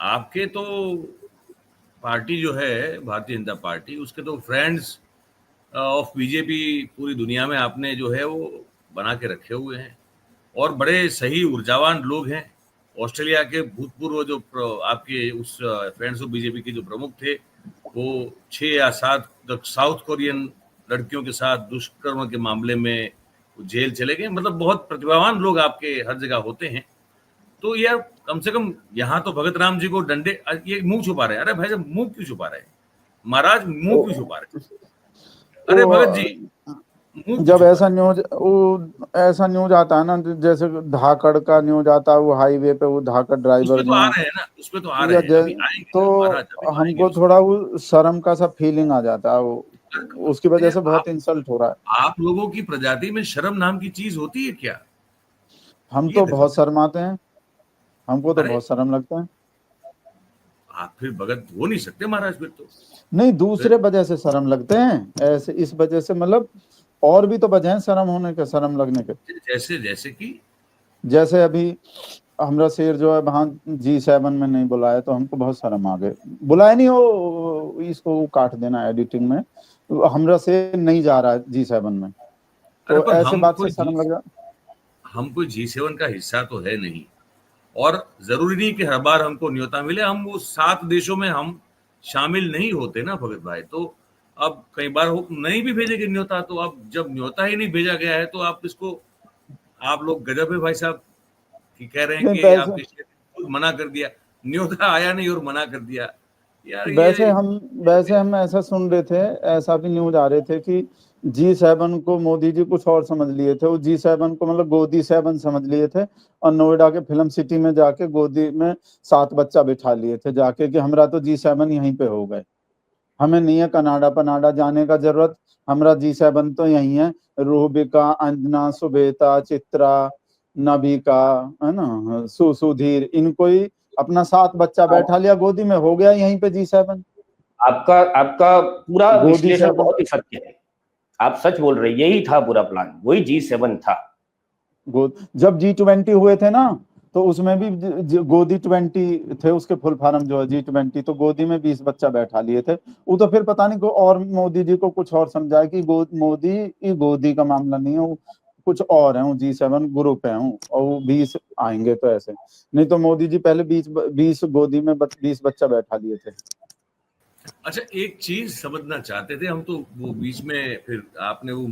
आपके तो पार्टी जो है भारतीय जनता पार्टी, उसके तो फ्रेंड्स ऑफ बीजेपी पूरी दुनिया में आपने जो है वो बना के रखे हुए हैं और बड़े सही ऊर्जावान लोग हैं। ऑस्ट्रेलिया के भूतपूर्व जो आपके उस फ्रेंड्स ऑफ बीजेपी के जो प्रमुख थे, वो 6 या 7 साउथ कोरियन लड़कियों के साथ दुष्कर्म के मामले में जेल चले गए। मतलब बहुत प्रतिभावान लोग आपके हर जगह होते हैं। तो यार कम से कम यहाँ तो भगत राम जी को डंडे, ये मुंह छुपा रहे हैं। अरे भाई साहब मुंह क्यों छुपा रहे हैं महाराज, मुंह क्यों छुपा रहे हैं? अरे भगत जी मुंह क्यों जब छुपा ऐसा रहे न्यूज ऐसा न्यूज आता है ना, जैसे धाकड़ का न्यूज आता है, वो हाईवे पे वो धाकड़ हैं? ड्राइवर उसमें तो आ जो रहे हैं ना, उसमें तो आ रहे या हैं, अभी आएंगे तो ना महाराज, अभी तो आएंगे हमको उसमें। थोड़ा वो शर्म का सा फीलिंग आ जाता है, वो उसकी वजह अरे से बहुत इंसल्ट हो रहा है। आप लोगों की प्रजाति में शर्म नाम की चीज होती है क्या? हम ये तो गजब बहुत है। शर्माते हैं, हमको तो अरे बहुत शर्म लगता है। आप फिर भगत हो नहीं सकते महाराज फिर तो। नहीं, दूसरे वजह से शर्म लगते हैं ऐसे, इस वजह से मतलब और भी तो वजह है शर्म होने के, शर्म लगने के। जैसे जैसे कि जैसे अभी हमरा शेर जो है वहां G7 में नहीं बुलाया तो हमको बहुत शर्म आ गए। बुलाया नहीं, हो इसको वो काट देना एडिटिंग में, हमरा शेर नहीं जा रहा है G7 में, अरे तो पर ऐसे बात से शर्म लग रहा। हम कोई G7 का हिस्सा तो है नहीं, और जरूरी नहीं कि हर बार हमको न्योता मिले। हम वो 7 देशों में हम शामिल नहीं होते ना भगत भाई। तो अब कई बार हो नहीं भी भेजेंगे न्योता, तो अब जब न्योता ही नहीं भेजा गया है तो आप इसको, आप लोग गजब है भाई साहब कि कह रहे हैं नहीं, कि आपके शेर ने खुद मना कर दिया, न्योता आया नहीं और मना कर दिया। यार वैसे ये हम वैसे हम ऐसा सुन रहे थे, ऐसा भी न्यूज आ रहे थे कि G7 को मोदी जी कुछ और समझ लिए थे, वो G7 को मतलब गोदी 7 समझ लिए थे, और नोएडा के फिल्म सिटी में जाके गोदी में 7 बच्चा बिठा लिए थे जाके, कि हमरा तो G7 यहीं पे हो गए, हमें नहीं है कनाडा पनाडा जाने का जरूरत, हमरा G7 तो यही है। रूबिका, अंजना, सुबेता, चित्रा, नबिका, है ना, सुधीर, इनको ही अपना 7 बच्चा बैठा लिया गोदी में, हो गया यहीं पे G7। आपका आपका पूरा गोदी विश्लेषण 7। बहुत ही सत्य है। आप सच बोल रहे हैं, यही था पूरा प्लान, वही G7 था। जब G20 हुए थे ना, तो उसमें भी गोदी 20 थे, उसके फुल फॉर्म जो है G20, तो गोदी में 20 बच्चा बैठा लिए थे। वो तो फिर पता नहीं को और मोदी जी को कुछ और समझाया कि मोदी ये गोदी का मामला नहीं है, वो कुछ और है, वो G7 ग्रुप है, और वो 20 आएंगे, तो ऐसे नहीं तो मोदी जी पहले 20 गोदी में 20 बच्चा बैठा लिए थे। अच्छा एक चीज समझना चाहते थे हम तो, वो बीच में फिर आपने वो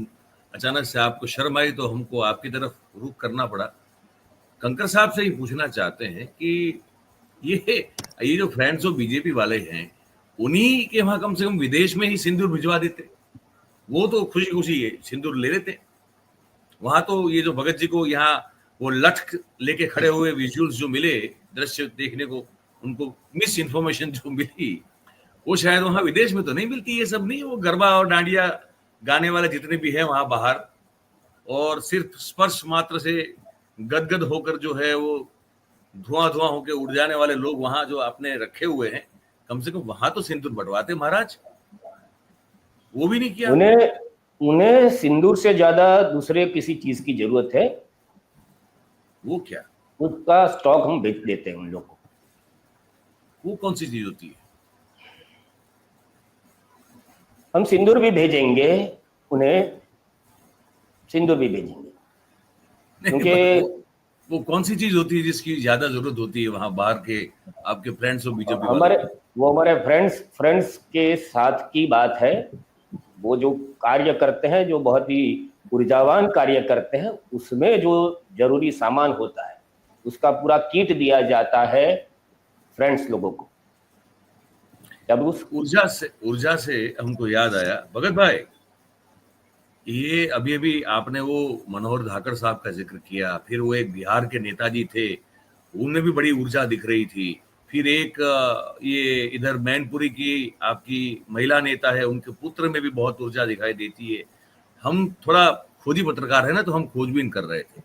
अचानक से आपको शर्म आई तो हमको आपकी तरफ रुख करना पड़ा। कंकर साहब से ही पूछना चाहते हैं कि ये जो फ्रेंड्स ऑफ बीजेपी वाले हैं, उन्हीं के वहां कम से कम विदेश में ही सिंदूर भिजवा देते, वो तो खुशी खुशी सिंदूर ले लेते। वहां तो ये जो भगत जी को यहाँ वो लठ लेके खड़े हुए विजुअल्स जो मिले, दृश्य देखने को, उनको मिस इन्फॉर्मेशन जो मिली, वो शायद वहां विदेश में तो नहीं मिलती। ये सब नहीं, वो गरबा और डांडिया गाने वाले जितने भी हैं वहां बाहर, और सिर्फ स्पर्श मात्र से गदगद होकर जो है वो धुआं धुआं होकर उड़ जाने वाले लोग वहां जो आपने रखे हुए हैं, कम से कम वहां तो सिंदूर बटवाते महाराज, वो भी नहीं किया। उन्हें उन्हें सिंदूर से ज्यादा दूसरे किसी चीज की जरूरत है। वो क्या? उसका स्टॉक हम बेच देते हैं उन लोगों को। वो कौन सी चीज होती है? हम सिंदूर भी भेजेंगे, उन्हें सिंदूर भी भेजेंगे, नहीं क्योंकि वो कौन सी चीज होती है जिसकी ज्यादा जरूरत होती है वहां बाहर के आपके फ्रेंड्स और बीजेपी वालों हमारे को? वो हमारे फ्रेंड्स के साथ की बात है। वो जो कार्य करते हैं, जो बहुत ही ऊर्जावान कार्य करते हैं, उसमें जो जरूरी सामान होता है उसका पूरा किट दिया जाता है फ्रेंड्स लोगों को। जब उस ऊर्जा से हमको याद आया भगत भाई, ये अभी अभी आपने वो मनोहर धाकड़ साहब का जिक्र किया, फिर वो एक बिहार के नेताजी थे, उनमें भी बड़ी ऊर्जा दिख रही थी। फिर एक ये इधर मैनपुरी की आपकी महिला नेता है, उनके पुत्र में भी बहुत ऊर्जा दिखाई देती है। हम थोड़ा खुद ही पत्रकार है ना, तो हम खोजबीन कर रहे थे।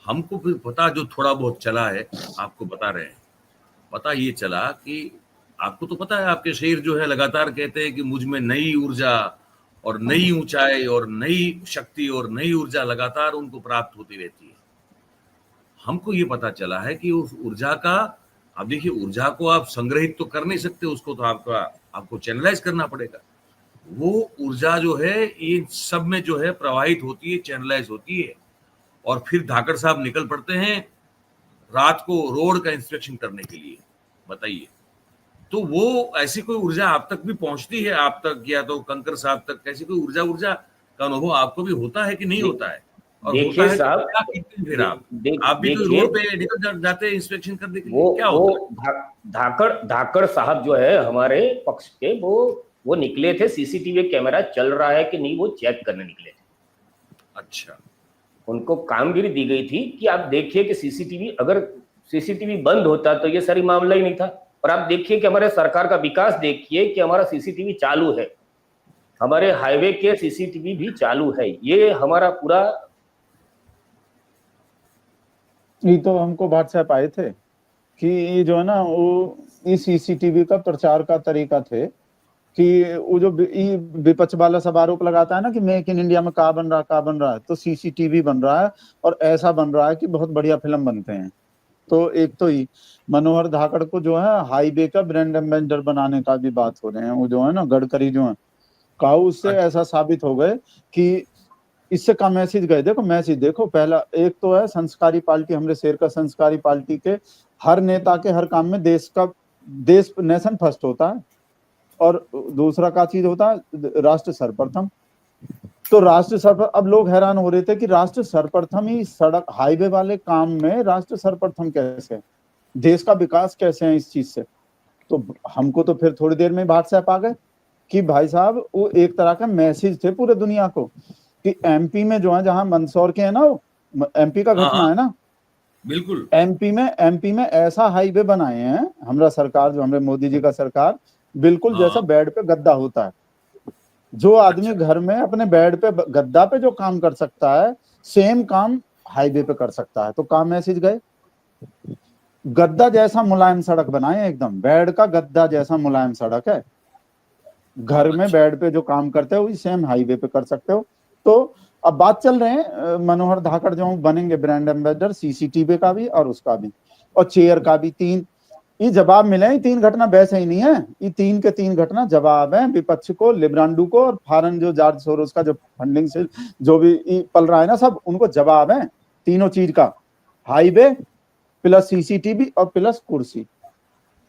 हमको फिर पता जो थोड़ा बहुत चला है आपको बता रहे हैं। पता ये चला कि आपको तो पता है आपके शेर जो है लगातार कहते हैं कि मुझ में नई ऊर्जा और नई ऊंचाई और नई शक्ति और नई ऊर्जा लगातार उनको प्राप्त होती रहती है। हमको ये पता चला है कि उस ऊर्जा का अब देखिए, ऊर्जा को आप संग्रहित तो कर नहीं सकते, उसको तो आपको चैनलाइज करना पड़ेगा। वो ऊर्जा जो है ये सब में जो है प्रवाहित होती है, चैनलाइज होती है, और फिर धाकड़ साहब निकल पड़ते हैं रात को रोड का इंस्पेक्शन करने के लिए। बताइए, तो वो ऐसी कोई ऊर्जा आप तक भी पहुंचती है, आप तक या तो कंकर साहब तक, कैसी कोई ऊर्जा का अनुभव आपको भी होता है कि नहीं होता है? और होता देखिए है तो साहब, क्या करते हैं फिर आप भी तो देखिए रोड पे निकल जाते हैं इंस्पेक्शन करने के लिए, वो क्या होता है? धाकड़ साहब जो है हमारे पक्ष के, वो निकले थे, सीसीटीवी कैमरा चल रहा है कि नहीं वो चेक करने निकले थे। अच्छा, उनको कामगिरी दी गई थी कि आप देखिए कि सीसीटीवी, अगर सीसीटीवी बंद होता तो ये सारी मामला ही नहीं था। और आप देखिए कि हमारे सरकार का विकास देखिए कि हमारा सीसीटीवी चालू है, हमारे हाईवे के सीसीटीवी भी चालू है। ये हमारा पूरा, ये तो हमको व्हाट्सएप आए थे कि ये जो है ना वो इस सीसीटीवी का प्रचार का तरीका थे कि वो जो विपक्ष वाला सब आरोप लगाता है ना कि मेक इन इंडिया में कहाँ बन रहा है, तो सीसीटीवी बन रहा है और ऐसा बन रहा है कि बहुत बढ़िया फिल्म बनते हैं। तो एक तो ही मनोहर धाकड़ को जो है हाईवे का ब्रांड एम्बेसडर बनाने का भी बात हो रहे हैं। वो जो है ना गडकरी जो है कहा, उससे ऐसा साबित हो गए कि इससे का मैसेज गए। देखो मैसेज देखो, पहला एक तो है संस्कारी पार्टी, हमारे शेर का संस्कारी पार्टी के हर नेता के हर काम में देश नेशन फर्स्ट होता है, और दूसरा का चीज होता है राष्ट्र सर्वप्रथम। तो राष्ट्र सर्वप्रथम, अब लोग हैरान हो रहे थे कि राष्ट्र सर्वप्रथम ही सड़क हाईवे वाले काम में राष्ट्र सर्वप्रथम कैसे, देश का विकास कैसे है इस चीज से। तो हमको तो फिर थोड़ी देर में व्हाट्सएप आ गए कि भाई साहब वो एक तरह का मैसेज थे पूरे दुनिया को कि एमपी में जो है, जहां मंदसौर के है ना, एमपी का घटना है ना, बिल्कुल एमपी में ऐसा हाईवे बनाए हैं हमारा सरकार, जो हमारे मोदी जी का सरकार, बिल्कुल जैसा बेड पे गद्दा होता है। जो आदमी घर में अपने बेड पे गद्दा पे जो काम कर सकता है, सेम काम हाईवे पे कर सकता है। तो काम मैसेज गए, गद्दा जैसा मुलायम सड़क बनाए, एकदम बेड का गद्दा जैसा मुलायम सड़क है। घर में बेड पे जो काम करते हो वही सेम हाईवे पे कर सकते हो। तो अब बात चल रहे हैं मनोहर धाकड़ जो बनेंगे ब्रांड एम्बेसडर, सीसीटीवी का भी और उसका भी, और चेयर का भी। तीन ये जवाब मिले, ये तीन घटना वैसे ही नहीं है, ये तीन के तीन घटना जवाब है विपक्ष को, लिब्रांडू को और फॉरेन जो जॉर्ज सोरोस का जो फंडिंग से जो भी पल रहा है ना, सब उनको जवाब है तीनों चीज का। हाईवे प्लस सीसीटीवी और प्लस कुर्सी।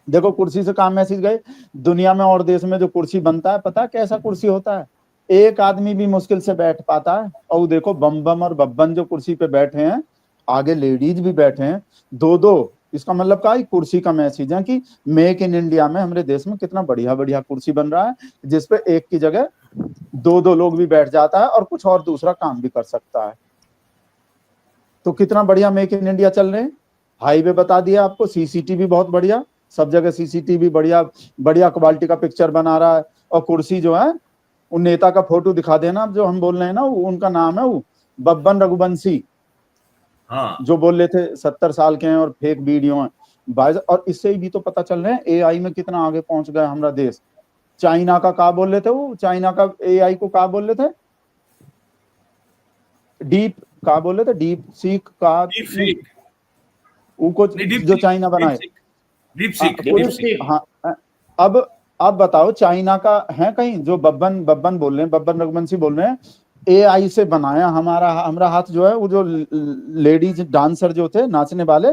देखो कुर्सी से काम मैसेज गए, दुनिया में और देश में जो कुर्सी बनता है पता है कैसा कुर्सी होता है, एक आदमी भी मुश्किल से बैठ पाता है। और देखो बम और बब्बन जो कुर्सी पे बैठे हैं, आगे लेडीज भी बैठे हैं, दो। इसका मतलब का कुर्सी का मैसेज है कि मेक इन इंडिया में हमारे देश में कितना बढ़िया बढ़िया कुर्सी बन रहा है, जिसपे एक की जगह दो लोग भी बैठ जाता है और कुछ और दूसरा काम भी कर सकता है। तो कितना बढ़िया मेक इन इंडिया चल रहे हैं। हाईवे बता दिया आपको, सीसीटीवी बहुत बढ़िया, सब जगह सीसीटीवी बढ़िया क्वालिटी का पिक्चर बना रहा है। और कुर्सी जो है, उन नेता का फोटो दिखा देना जो हम बोल रहे हैं ना, उनका नाम है वो बब्बन रघुवंशी। हाँ, जो बोल रहे थे 70 साल के हैं और फेक वीडियो हैं। और इससे भी तो पता चल रहे हैं एआई में कितना आगे पहुंच गया हमारा देश। चाइना का क्या बोल रहे थे वो, चाइना का एआई को क्या बोल रहे थे, डीप सीक का, वो कुछ जो चाइना बनाए, हाँ। अब बताओ चाइना का है कहीं जो बब्बन बोल रहे हैं, बब्बन रघुवंशी बोल रहे हैं एआई से बनाया हमारा हाथ जो है, वो जो लेडीज डांसर जो थे नाचने वाले,